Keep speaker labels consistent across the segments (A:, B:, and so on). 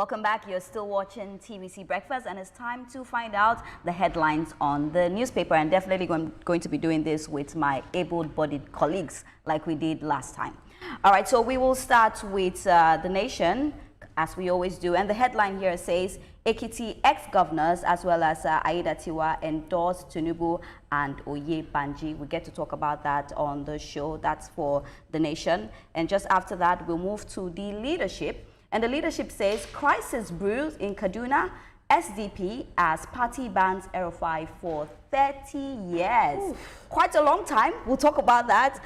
A: Welcome back. You're still watching TVC Breakfast, and it's time to find out the headlines on the newspaper. And definitely going to be doing this with my able-bodied colleagues like we did last time. All right, so we will start with The Nation, as we always do. And the headline here says, Ekiti ex-governors as well as Aiyedatiwa endorse Tinubu and Oyebanji. We get to talk about that on the show. That's for The Nation. And just after that, we'll move to the leadership. And the leadership says, crisis brews in Kaduna SDP as party bans RFI for 30 years. Oof. Quite a long time. We'll talk about that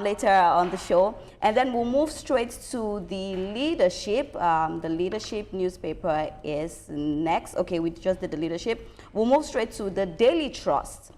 A: later on the show. And then we'll move straight to the leadership. The leadership newspaper is next. Okay, we just did the leadership. We'll move straight to the Daily Trust.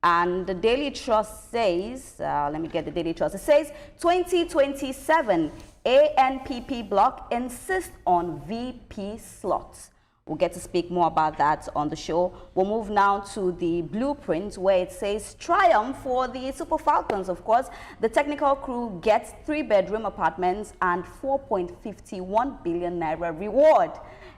A: And the Daily Trust says, let me get the Daily Trust. It says, 2027 ANPP bloc insists on VP slots. We'll get to speak more about that on the show. We'll move now to the blueprint where it says triumph for the Super Falcons. Of course, the technical crew gets 3-bedroom apartments and 4.51 billion naira reward.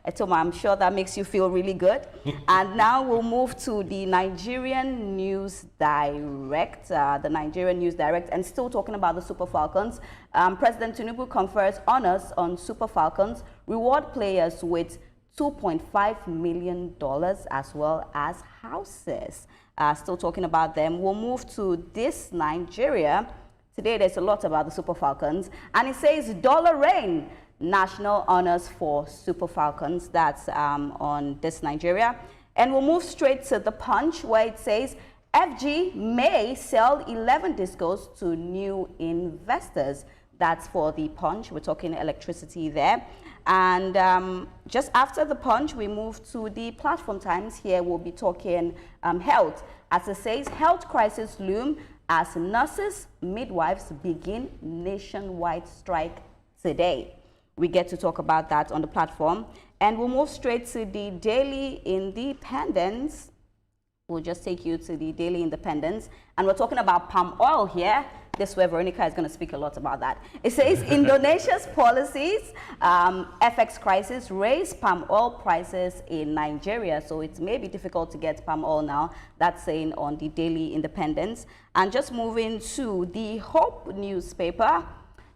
A: Etoma, I'm sure that makes you feel really good. And now we'll move to the Nigerian News Direct. The Nigerian News Direct, and still talking about the Super Falcons. President Tinubu confers honors on Super Falcons, reward players with $2.5 million as well as houses. Still talking about them. We'll move to This Nigeria. Today there's a lot about the Super Falcons, and it says dollar rain, national honors for Super Falcons. That's on This Nigeria. And we'll move straight to The Punch where it says FG may sell 11 discos to new investors. That's for The Punch. We're talking electricity there. And just after The Punch, we move to the Platform Times. Here we'll be talking health. As it says, health crisis loom as nurses, midwives begin nationwide strike today. We get to talk about that on the platform. And we'll move straight to the Daily Independence. We'll just take you to the Daily Independence. And we're talking about palm oil here. This is where Veronica is going to speak a lot about that. It says Indonesia's policies, FX crisis, raise palm oil prices in Nigeria. So it may be difficult to get palm oil now. That's saying on the Daily Independence. And just moving to the Hope newspaper.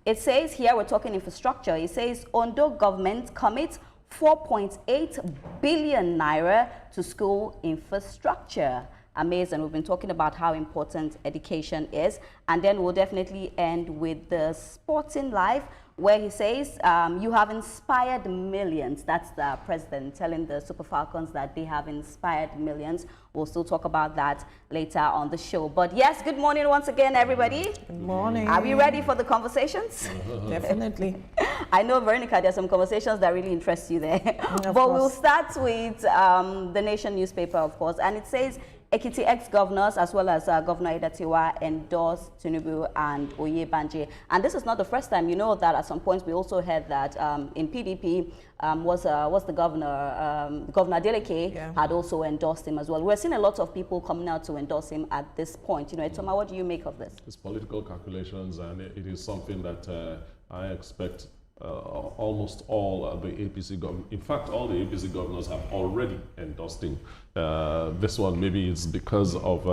A: It says here, we're talking infrastructure. It says Ondo government commits 4.8 billion naira to school infrastructure. Amazing. We've been talking about how important education is. And then we'll definitely end with the Sporting Life, where he says, you have inspired millions. That's the president telling the Super Falcons that they have inspired millions. We'll still talk about that later on the show. But yes, good morning once again, everybody. Good morning. Are we ready for the conversations?
B: Definitely.
A: I know, Veronica, there's some conversations that really interest you there. But we'll start with The Nation newspaper, of course. And it says, Ekiti ex-governors as well as Governor Aiyedatiwa endorse Tinubu and Oyebanji. And this is not the first time. You know that at some point we also heard that in PDP was the governor, Governor Adeleke had also endorsed him as well. We're seeing a lot of people coming out to endorse him at this point. You know, Etoma, what do you make of this?
C: It's political calculations, and it is something that I expect almost all the APC governors, in fact, all the APC governors have already endorsed him. This one maybe it's because of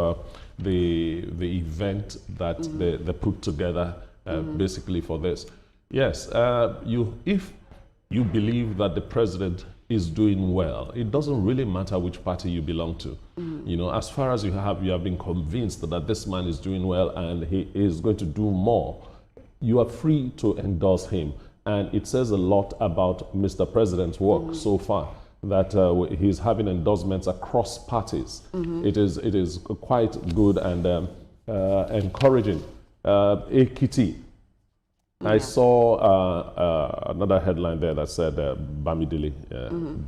C: the event that they put together basically for this. Yes, if you believe that the president is doing well, it doesn't really matter which party you belong to. You know, as far as you have been convinced that this man is doing well and he is going to do more, you are free to endorse him. And it says a lot about Mr. President's work so far, that he's having endorsements across parties. It is quite good and encouraging. Ekiti. I saw another headline there that said Bamidele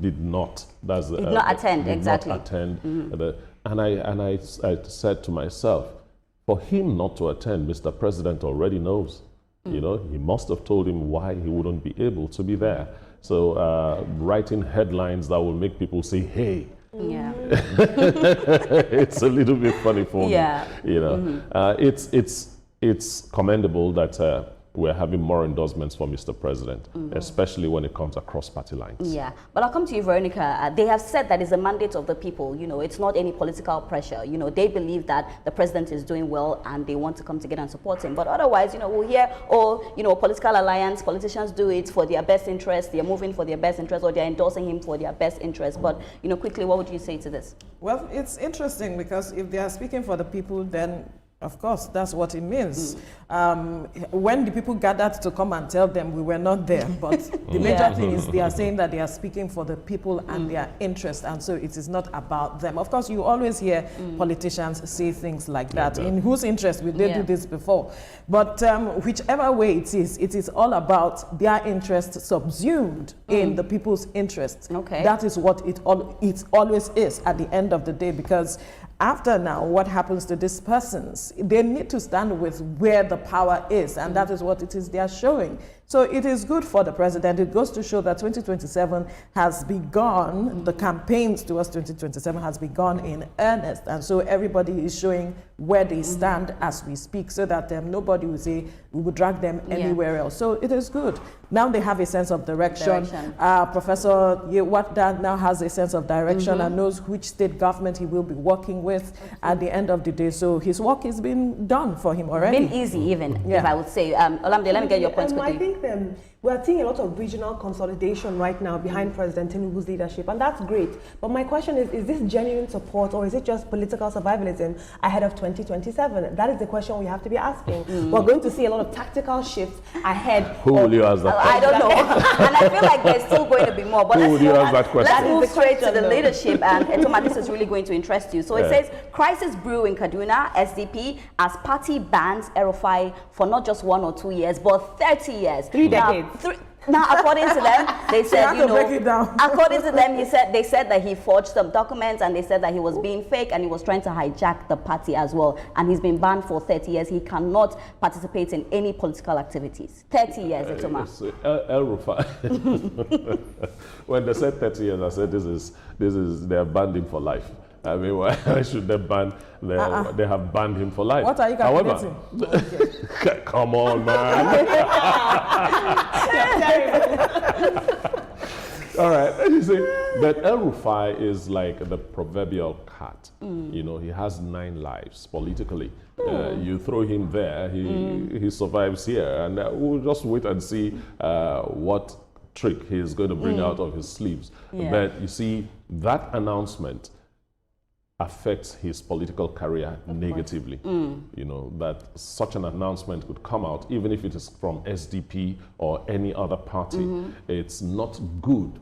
C: did not.
A: Did not attend, exactly.
C: Not attend. And I said to myself, for him not to attend, Mr. President already knows. You know, he must have told him why he wouldn't be able to be there. So writing headlines that will make people say, hey.
A: Yeah.
C: It's a little bit funny for me. You know, it's commendable that we're having more endorsements for Mr. President, especially when it comes across party lines.
A: Yeah, but I'll come to you, Veronica. They have said that it's a mandate of the people. You know, it's not any political pressure. You know, they believe that the president is doing well and they want to come together and support him. But otherwise, you know, we'll hear, oh, you know, political alliance, politicians do it for their best interest, they're moving for their best interest, or they're endorsing him for their best interest. But, you know, quickly, what would you say to this?
B: Well, it's interesting because if they are speaking for the people, then of course, that's what it means. When the people gathered to come and tell them, we were not there. But the major thing is they are saying that they are speaking for the people and their interest, and so it is not about them. Of course, you always hear politicians say things like that. In whose interest will they do this before? But whichever way it is all about their interest subsumed in the people's interest.
A: Okay.
B: That is what it always is at the end of the day, because after now, what happens to these persons? They need to stand with where the power is, and that is what it is they are showing. So it is good for the president. It goes to show that 2027 has begun, the campaigns towards 2027 has begun in earnest, and so everybody is showing where they stand as we speak, so that nobody will say we will drag them anywhere else. So it is good. Now they have a sense of direction. Professor Yewata now has a sense of direction and knows which state government he will be working with at the end of the day. So his work has been done for him already.
A: Been easy, even, if I would say. Olamide, let me get your points quickly.
D: I think we are seeing a lot of regional consolidation right now behind President Tinubu's leadership, and that's great. But my question is this genuine support, or is it just political survivalism ahead of 2027? That is the question we have to be asking. We're going to see a lot of tactical shifts ahead.
C: Who will you ask that question?
A: I don't know. And I feel like there's still going to be more. But
C: Who will you ask that question?
A: Let's move straight to the leadership. And Etoma, this is really going to interest you. So it says, crisis brew in Kaduna SDP as party bans El-Rufai for not just 1 or 2 years, but 30 years.
D: 3 decades.
A: Now, according to them, they said, you know, according to them, they said that he forged some documents, and they said that he was being fake and he was trying to hijack the party as well. And he's been banned for 30 years. He cannot participate in any political activities. 30 years, Etoma.
C: El-Rufai. When they said 30 years, I said they have banned him for life. I mean, why should they ban? They have banned him for life.
B: What are you calculating?
C: However, come on, man. All right, you see, but El-Rufai is like the proverbial cat. You know, he has 9 lives politically. You throw him there, he survives here, and we'll just wait and see what trick he's going to bring out of his sleeves. But you see, that announcement affects his political career negatively. You know, that such an announcement could come out, even if it is from SDP or any other party. It's not good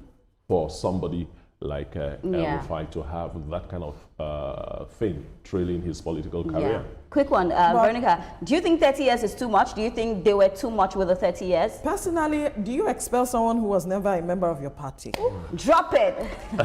C: for somebody like El-Rufai to have that kind of fame trailing his political career.
A: Quick one, Veronica, do you think 30 years is too much? Do you think they were too much with the 30 years?
B: Personally, do you expel someone who was never a member of your party?
A: Drop it.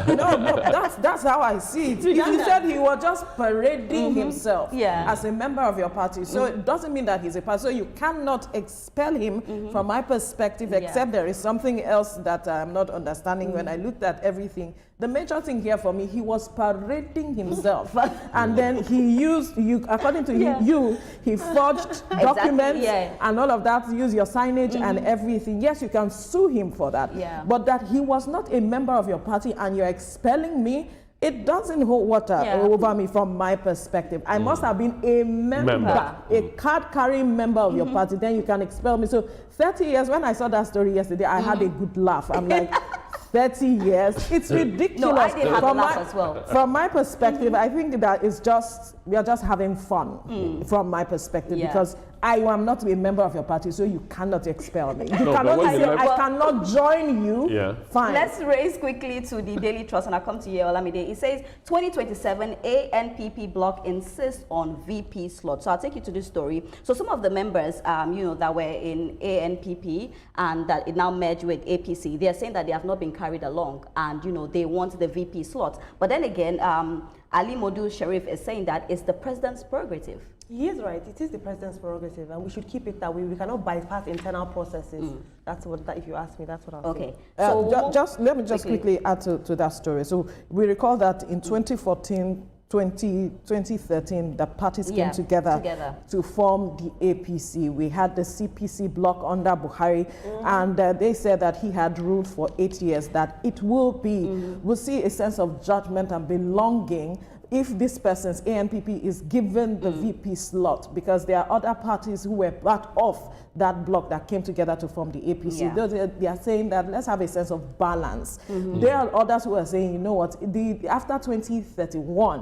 B: No, that's how I see it. You said he was just parading himself as a member of your party. So it doesn't mean that he's a party. So you cannot expel him from my perspective, except there is something else that I'm not understanding when I looked at everything. The major thing here for me, he was parading himself. And then he used, according to you, he forged documents and all of that, use your signage and everything. Yes, you can sue him for that. But that he was not a member of your party and you're expelling me, it doesn't hold water over me from my perspective. I must have been a member, a card-carrying member of your party, then you can expel me. So 30 years, when I saw that story yesterday, I had a good laugh. I'm like, 30 years, it's ridiculous. No, I
A: did have a laugh as well.
B: From my perspective, I think that it's just, we are just having fun from my perspective, because I am not a member of your party, so you cannot expel me. You cannot say, I cannot join you. Fine.
A: Let's race quickly to the Daily Trust, and I'll come to you, Olamide. It says, 2027 ANPP bloc insists on VP slot. So I'll take you to this story. So some of the members, you know, that were in ANPP and that it now merged with APC, they are saying that they have not been carried along, and, you know, they want the VP slot. But then again, Ali Modu Sharif is saying that it's the president's prerogative.
D: He is right. It is the president's prerogative, and we should keep it that way. We cannot bypass internal processes. That's what. If you ask me, that's what I'll say.
B: So let me just quickly add to that story. So we recall that in 2014, 2013, the parties came together to form the APC. We had the CPC bloc under Buhari, and they said that he had ruled for 8 years, that it will be, we'll see a sense of judgment and belonging if this person's ANPP is given the VP slot, because there are other parties who were part of that bloc that came together to form the APC. They are saying that let's have a sense of balance. There are others who are saying, you know what, after 2031,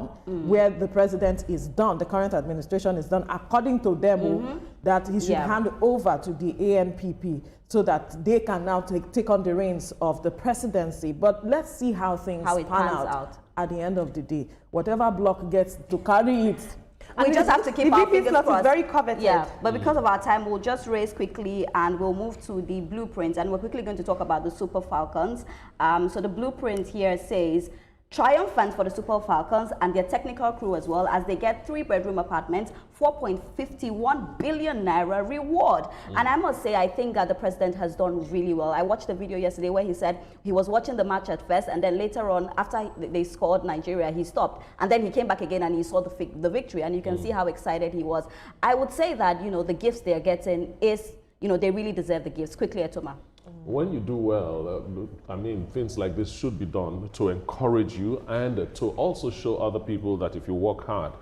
B: where the president is done, the current administration is done, according to them, that he should hand over to the ANPP so that they can now take on the reins of the presidency. But let's see how things pan out at the end of the day. Whatever bloc gets to carry it.
A: We just have to keep our fingers crossed.
D: Is very coveted.
A: Yeah, but because of our time, we'll just race quickly and we'll move to the blueprint. And we're quickly going to talk about the Super Falcons. So the blueprint here says, triumphant for the Super Falcons and their technical crew as well, as they get 3-bedroom apartments, 4.51 billion naira reward. And I must say, I think that the president has done really well. I watched the video yesterday where he said he was watching the match at first, and then later on, after they scored Nigeria, he stopped. And then he came back again and he saw the victory, and you can see how excited he was. I would say that, you know, the gifts they're getting is, you know, they really deserve the gifts. Quickly, Etoma.
C: When you do well, I mean, things like this should be done to encourage you and to also show other people that if you work hard,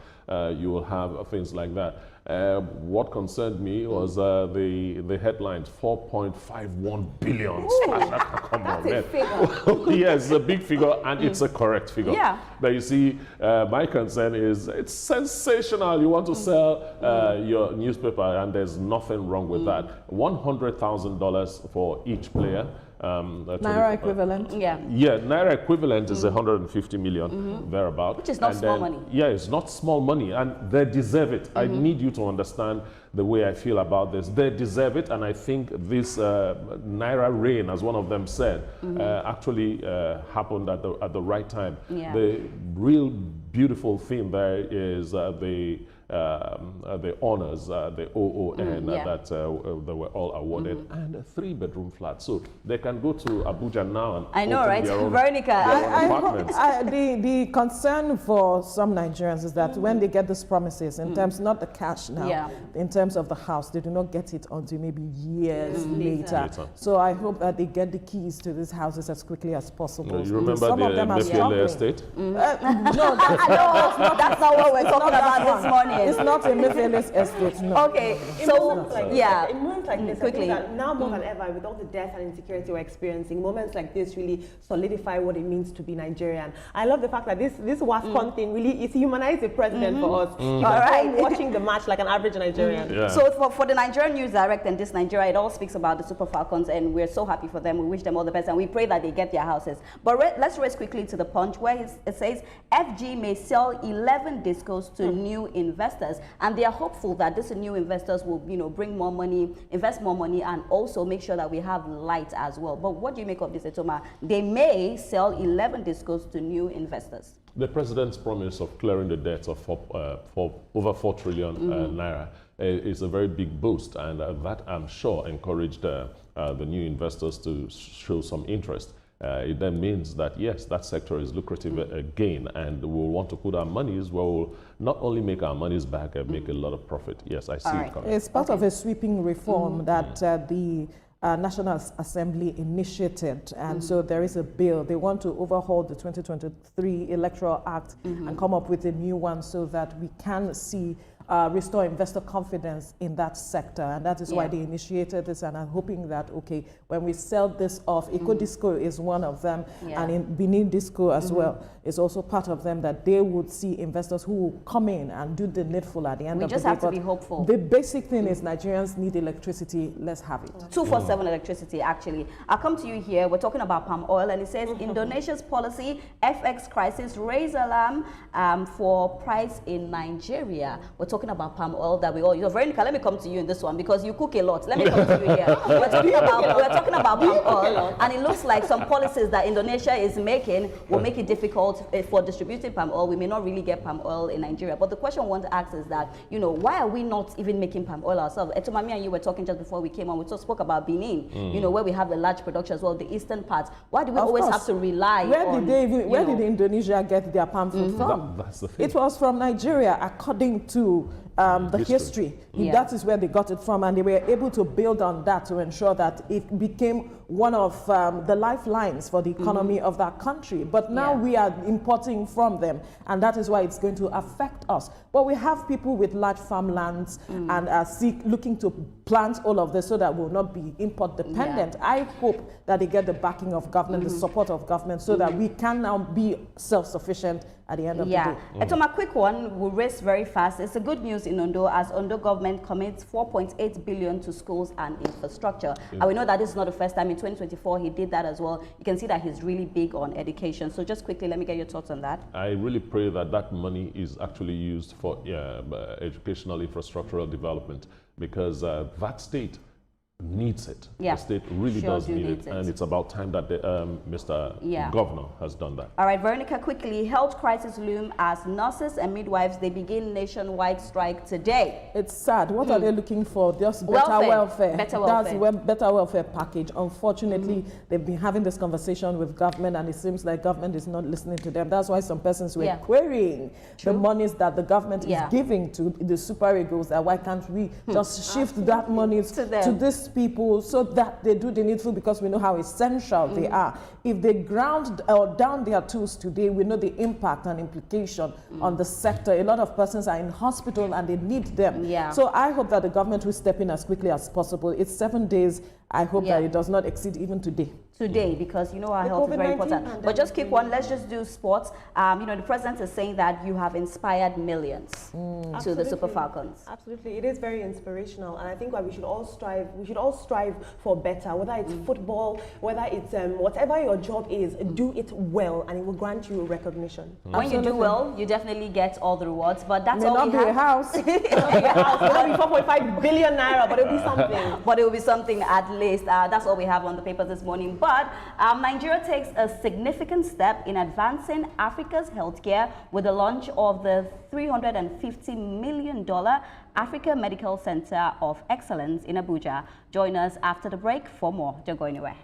C: you will have things like that. What concerned me was the headlines, 4.51 billion. Come on, man. Figure. Yes, it's a big figure, and it's a correct figure. Yeah. But you see, my concern is it's sensational. You want to sell your newspaper, and there's nothing wrong with that. $100,000 for each player.
B: Naira equivalent?
C: Yeah, Naira equivalent is 150 million, thereabout.
A: Which is not small money.
C: Yeah, it's not small money, and they deserve it. I need you to understand the way I feel about this. They deserve it, and I think this Naira rain, as one of them said, actually happened at the right time. Yeah. The real beautiful thing there is the honors, the OON that they were all awarded, and a 3-bedroom flat. So they can go to Abuja now and
A: I know, right? Veronica,
B: the concern for some Nigerians is that when they get these promises, in terms, not the cash now, in terms of the house, they do not get it until maybe years later. So I hope that they get the keys to these houses as quickly as possible.
C: You remember some of them Mefele estate?
B: No, that's not what we're talking about this morning. It's not a Mefele's estate, no.
A: Okay, so
D: in moments like this, quickly. I think that now more than ever, with all the death and insecurity we're experiencing, moments like this really solidify what it means to be Nigerian. I love the fact that this WAFCON thing really is humanized the president for us. All right, watching the match like an average Nigerian.
C: Yeah.
A: So for the Nigerian News Direct and this Nigeria, it all speaks about the Super Falcons, and we're so happy for them. We wish them all the best, and we pray that they get their houses. But let's race quickly to the Punch, where it says FG may sell 11 discos to new investors, and they are hopeful that these new investors will, you know, bring more money, invest more money, and also make sure that we have light as well. But what do you make of this, Etoma? They may sell 11 discos to new investors.
C: The president's promise of clearing the debts of over 4 trillion naira is a very big boost, and that, I'm sure, encouraged the new investors to show some interest. It then means that, yes, that sector is lucrative again, and we'll want to put our monies where we'll not only make our monies back and make a lot of profit. Yes, I see it coming.
B: It's part of a sweeping reform that the National Assembly initiated, and so there is a bill. They want to overhaul the 2023 Electoral Act and come up with a new one so that we can see restore investor confidence in that sector, and that is why they initiated this. And I'm hoping that, okay, when we sell this off, Eco Disco is one of them, and in Benin Disco as well is also part of them, that they would see investors who will come in and do the needful at the end of the day.
A: We just have to be hopeful.
B: The basic thing is Nigerians need electricity. Let's have it.
A: 247 electricity, actually. I'll come to you here. We're talking about palm oil, and it says Indonesia's policy, FX crisis, raise alarm for price in Nigeria. We're talking talking about palm oil that we all use. Veronica, let me come to you in this one because you cook a lot. Let me come to you here. We're talking about palm oil, and it looks like some policies that Indonesia is making will make it difficult for distributing palm oil. We may not really get palm oil in Nigeria. But the question I want to ask is that, you know, why are we not even making palm oil ourselves? Etomami and you were talking just before we came on. We just spoke about Benin, you know, where we have the large production as well, the eastern part. Why do we always have to rely on?
B: Where did Indonesia get their palm fruit from?
C: That's the thing.
B: It was from Nigeria, according to the history. That is where they got it from, and they were able to build on that to ensure that it became one of the lifelines for the economy of that country. But now we are importing from them, and that is why it's going to affect us. But we have people with large farmlands and are looking to plant all of this so that we'll not be import dependent. I hope that they get the backing of government, the support of government, so that we can now be self-sufficient at the end of the day.
A: Etoma, quick one, we'll race very fast. It's a good news in Ondo as Ondo government commits 4.8 billion to schools and infrastructure. And we know that this is not the first time. In 2024, he did that as well. You can see that he's really big on education. So just quickly, let me get your thoughts on that.
C: I really pray that that money is actually used for educational infrastructural development, because that state needs it. The state really does need it, and it's about time that the, Mr. Governor has done that.
A: All right, Veronica, quickly, health crisis loom as nurses and midwives, they begin nationwide strike today.
B: It's sad. What are they looking for? Just better welfare.
A: Better welfare.
B: That's better welfare package. Unfortunately, they've been having this conversation with government, and it seems like government is not listening to them. That's why some persons were querying the monies that the government is giving to the super egos. That why can't we just shift that money to this people so that they do the needful, because we know how essential they are. If they ground or down their tools today, we know the impact and implication on the sector. A lot of persons are in hospital and they need them. So I hope that the government will step in as quickly as possible. It's 7 days. I hope that it does not exceed even today.
A: Because you know our health is very important. But just keep one, let's just do sports. You know, the president is saying that you have inspired millions to the Super Falcons.
D: Absolutely, it is very inspirational, and I think we should all strive for better, whether it's football, whether it's whatever your job is, do it well, and it will grant you recognition.
A: When you do well, you definitely get all the rewards, but that's all we have.
B: A house.
D: It will be 4.5 billion naira, but it will be something.
A: But it will be something at least. That's all we have on the papers this morning. But Nigeria takes a significant step in advancing Africa's healthcare with the launch of the $350 million Africa Medical Center of Excellence in Abuja. Join us after the break for more. Don't go anywhere.